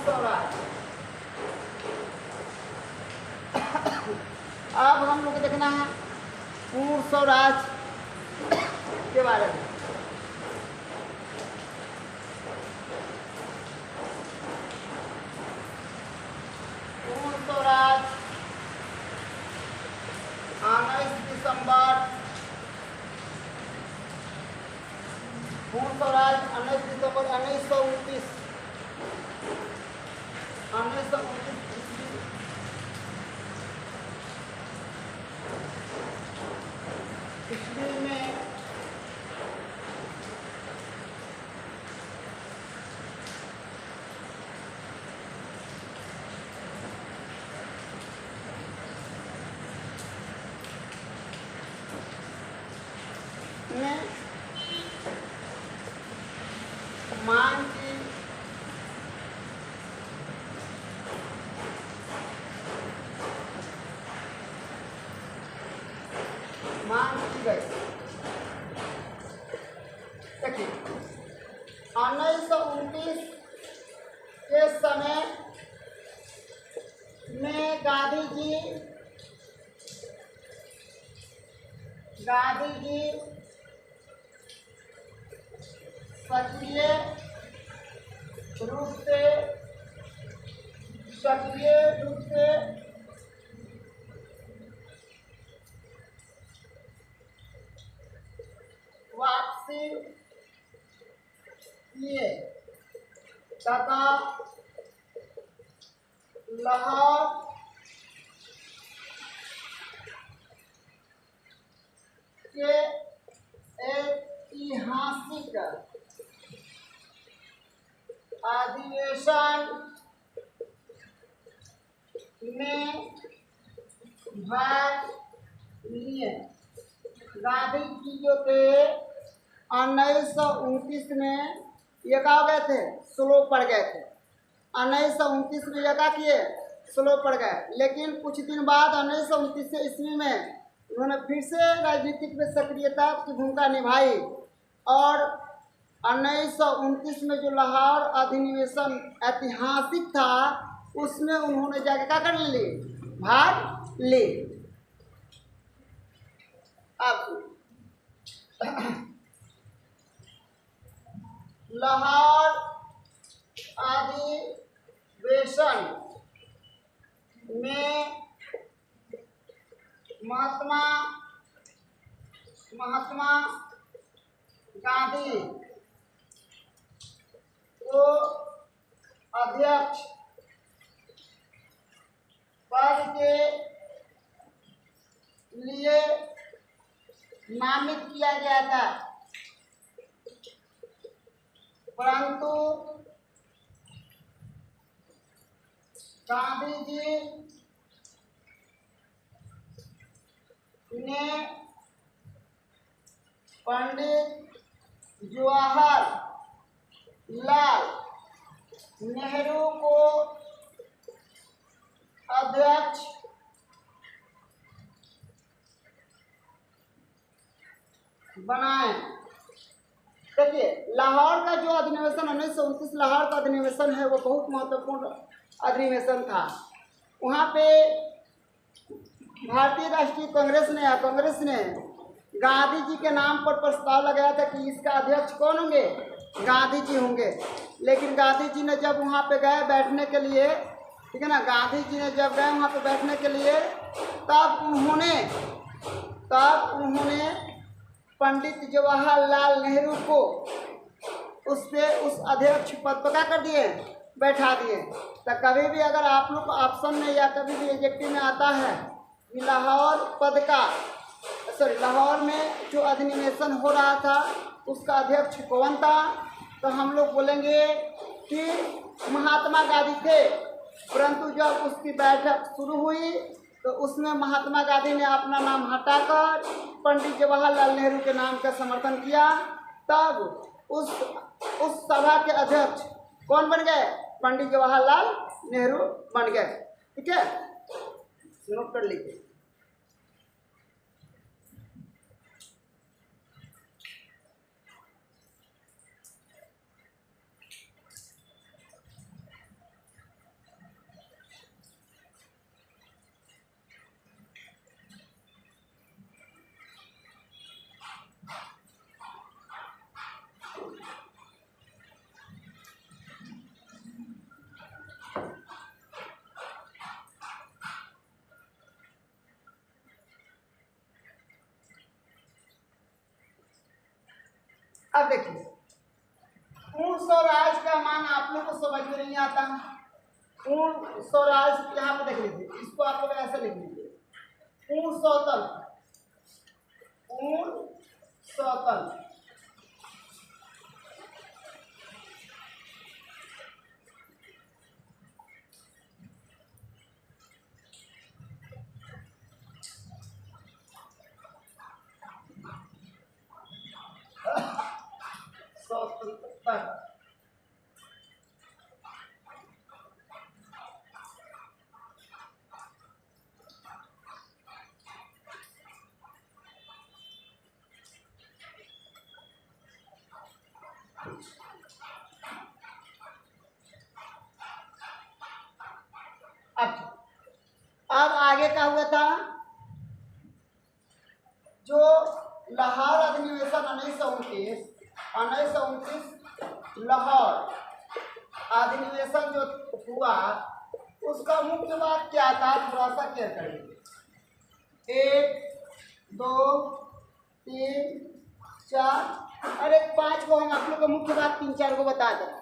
स्वराज। अब हम लोग को देखना है पूर्ण स्वराज के बारे में। पूर्ण स्वराज 19 दिसंबर, पूर्ण स्वराज 19 दिसंबर 1929 ईस्वी में मांग की गई। देखिए 1929 के समय में गांधी जी सक्रिय रूप से वापसी किए तथा लाहौर के ऐतिहासिक अधिवेशन में भाग लिए। गांधी जी जो थे 1929 में ये क्या हो गए थे, स्लो पड़ गए थे। 1929 में ये क्या किए, स्लो पड़ गए। लेकिन कुछ दिन बाद 1929 ईस्वी में उन्होंने फिर से राजनीतिक में सक्रियता की भूमिका निभाई और 1929 में जो लाहौर अधिनिवेशन ऐतिहासिक था उसमें उन्होंने जाके क्या कर ली, भाग ली। अब लाहौर अधिवेशन में महात्मा गांधी को अध्यक्ष पद के लिए नामित किया गया था, परंतु गांधी जी ने पंडित जवाहरलाल नेहरू को अध्यक्ष बनाए। देखिए लाहौर का जो अधिनिवेशन 1929 लाहौर का अधिनिवेशन है वो बहुत महत्वपूर्ण अधिनिवेशन था। वहाँ पे भारतीय राष्ट्रीय कांग्रेस ने गांधी जी के नाम पर प्रस्ताव लगाया था कि इसका अध्यक्ष कौन होंगे, गांधी जी होंगे। लेकिन गांधी जी ने जब वहाँ पे गए बैठने के लिए, ठीक है ना, गांधी जी ने जब गए वहाँ पे बैठने के लिए तब उन्होंने पंडित जवाहरलाल नेहरू को उस अध्यक्ष पद पर क्या कर दिए, बैठा दिए। तो कभी भी अगर आप लोग को ऑप्शन में या कभी भी एग्जेक्टिव में आता है कि लाहौर में जो अधिनिवेशन हो रहा था उसका अध्यक्ष कौन था, तो हम लोग बोलेंगे कि महात्मा गांधी थे। परंतु जब उसकी बैठक शुरू हुई तो उसमें महात्मा गांधी ने अपना नाम हटाकर पंडित जवाहरलाल नेहरू के नाम का समर्थन किया। तब उस सभा के अध्यक्ष कौन बन गए, पंडित जवाहरलाल नेहरू बन गए। ठीक है, नोट कर लीजिए। अब देखिए, पूर्ण स्वराज का मान आप लोग को समझ में नहीं आता। पूर्ण स्वराज यहाँ पे देख लीजिए, इसको आप लोग ऐसे लिख लीजिए, पूर्ण स्वतल, पूर्ण स्वतल। स्वतंत्र अब आगे क्या हुआ था, जो लाहौर अधिनिवेशन 1929 लाहौर अधिनिवेशन जो हुआ, उसका मुख्य बात क्या था, थोड़ा सा क्लियर करेंगे। 1 2 3 4 और एक 5 को हम आप लोग को मुख्य बात 3 4 को बता दें।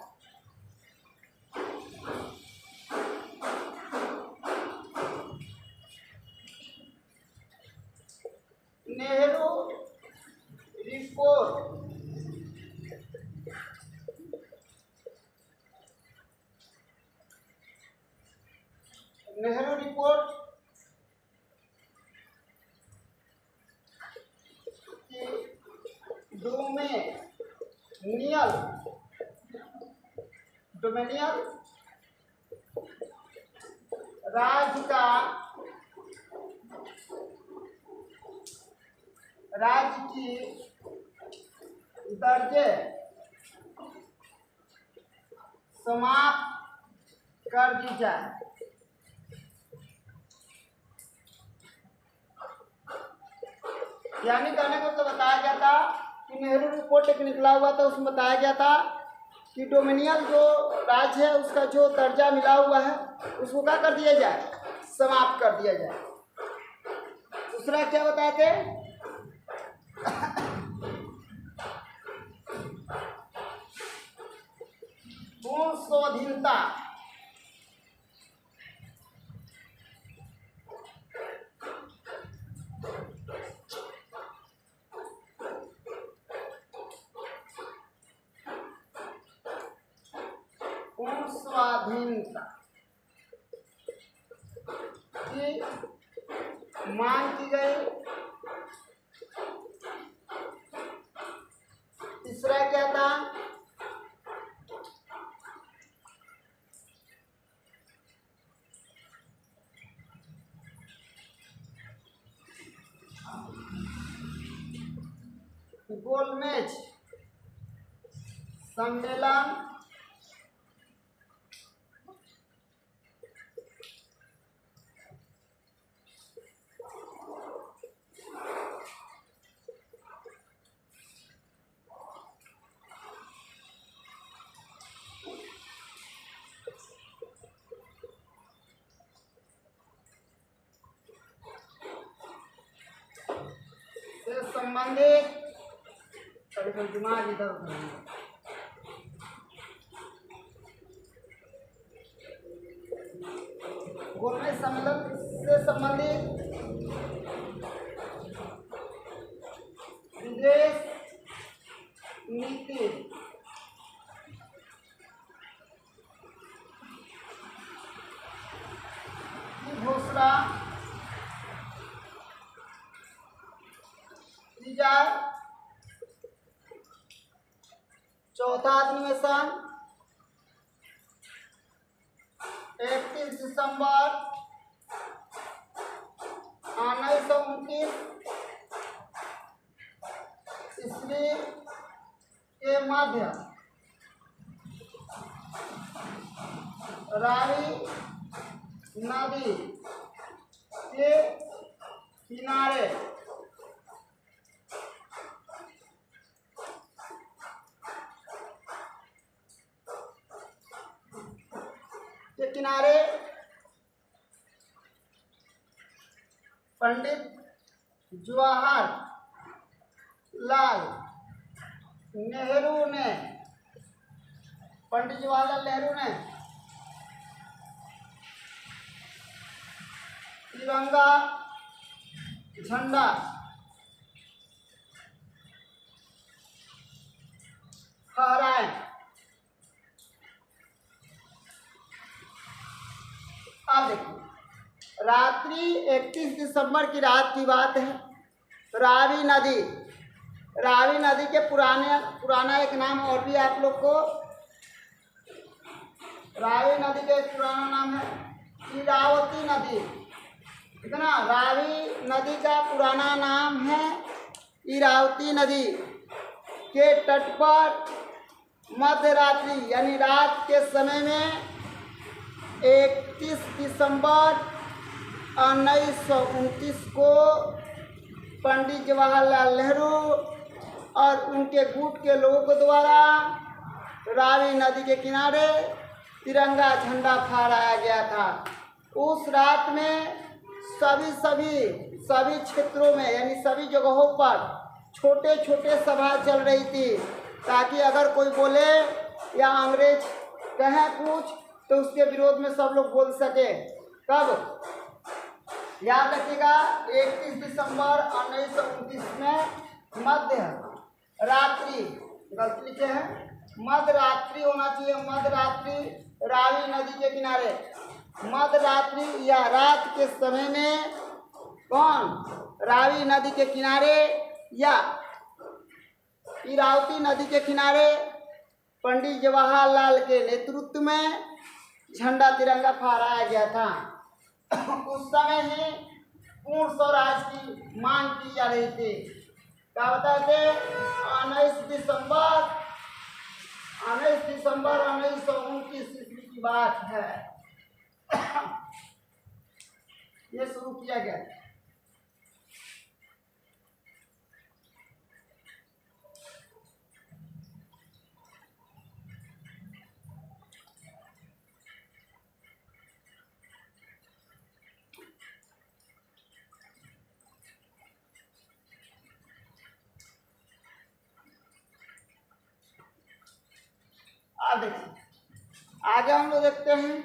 नेहरू रिपोर्ट, नेहरू रिपोर्ट की डोमेनियल राज्य की दर्जे समाप्त कर दी जाए। यानी कहने को तो बताया गया था कि नेहरू रिपोर्ट एक निकला हुआ था, उसमें बताया गया था कि डोमिनियल जो राज्य है उसका जो दर्जा मिला हुआ है उसको क्या कर दिया जाए, समाप्त कर दिया जाए। दूसरा क्या बताए थे, पूर्ण स्वाधीनता, पूर्ण स्वाधीनता की मांग की गई। तीसरा क्या था, गोलमेज सम्मेलन से संबंधित, दिमाग इधर गोलमेज सम्मेलन से संबंधित विदेश नीति की घोषणा की जाए। चौथा अधिनिवेशन 31 दिसंबर 1929 ईस्वी के मध्य रावी नदी के किनारे पंडित जवाहरलाल नेहरू ने, पंडित जवाहरलाल नेहरू ने तिरंगा झंडा फहराए। अब देखिए, रात्रि 31 दिसंबर की रात की बात है। रावी नदी, रावी नदी के पुराना एक नाम और भी आप लोग को, रावी नदी का एक पुराना नाम है इरावती नदी, ठीक है ना। रावी नदी का पुराना नाम है इरावती नदी के तट पर मध्य रात्रि यानी रात के समय में 31 दिसंबर 1929 को पंडित जवाहरलाल नेहरू और उनके गुट के लोगों द्वारा रावी नदी के किनारे तिरंगा झंडा फहराया गया था। उस रात में सभी क्षेत्रों में यानी सभी जगहों पर छोटे छोटे सभा चल रही थी, ताकि अगर कोई बोले या अंग्रेज कहें कुछ तो उसके विरोध में सब लोग बोल सके। कब याद रखिएगा, 31 दिसंबर 1929 में मध्य रात्रि, गलती लिखे हैं, मध्य रात्रि होना चाहिए, मध्य रात्रि रावी नदी के किनारे, मध्य रात्रि या रात के समय में कौन, रावी नदी के किनारे या इरावती नदी के किनारे पंडित जवाहरलाल के नेतृत्व में झंडा तिरंगा फहराया गया था। उस समय ही पूर्ण स्वराज की मांग की जा रही थी। क्या बताते, 19 दिसंबर 1929 ईस्वी की बात है। ये शुरू किया गया। देखिए, आगे हम लोग देखते हैं।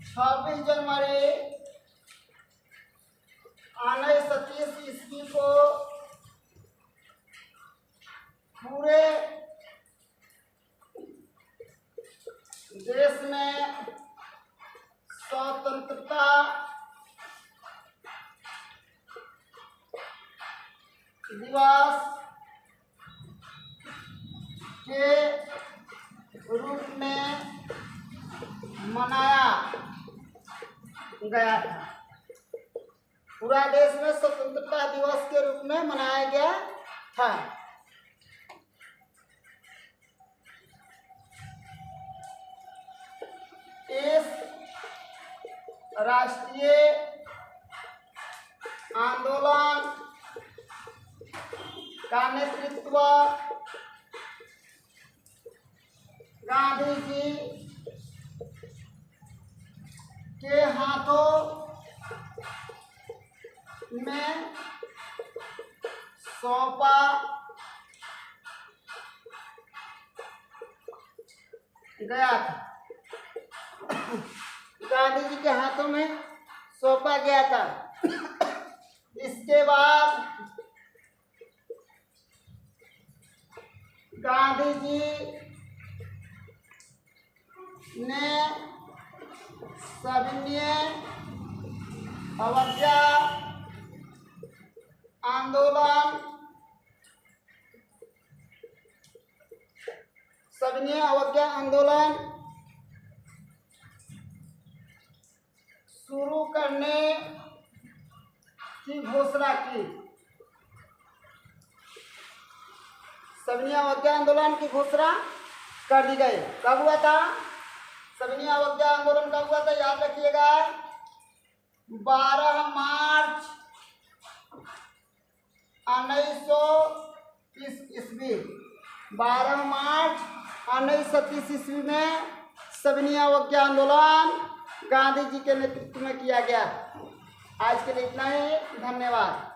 26 जनवरी 1927 ईस्वी को पूरे देश में स्वतंत्रता दिवस के रूप में मनाया गया था। पूरा देश में स्वतंत्रता दिवस के रूप में मनाया गया था। इस राष्ट्रीय आंदोलन का नेतृत्व गांधी जी के हाथों में सौंपा गया था। गांधी जी के हाथों में सौंपा गया था। इसके बाद गांधी जी ने सविनय अवज्ञा आंदोलन शुरू करने की घोषणा की। सविनय अवज्ञा आंदोलन की घोषणा कर दी गई। कब हुआ था सविनय अवज्ञा आंदोलन? कब हुआ था याद रखिएगा, 12 मार्च 1930 ईस्वी। 12 मार्च 1930 ईस्वी में सविनय अवज्ञा आंदोलन गांधी जी के नेतृत्व में किया गया। आज के लिए इतना ही, धन्यवाद।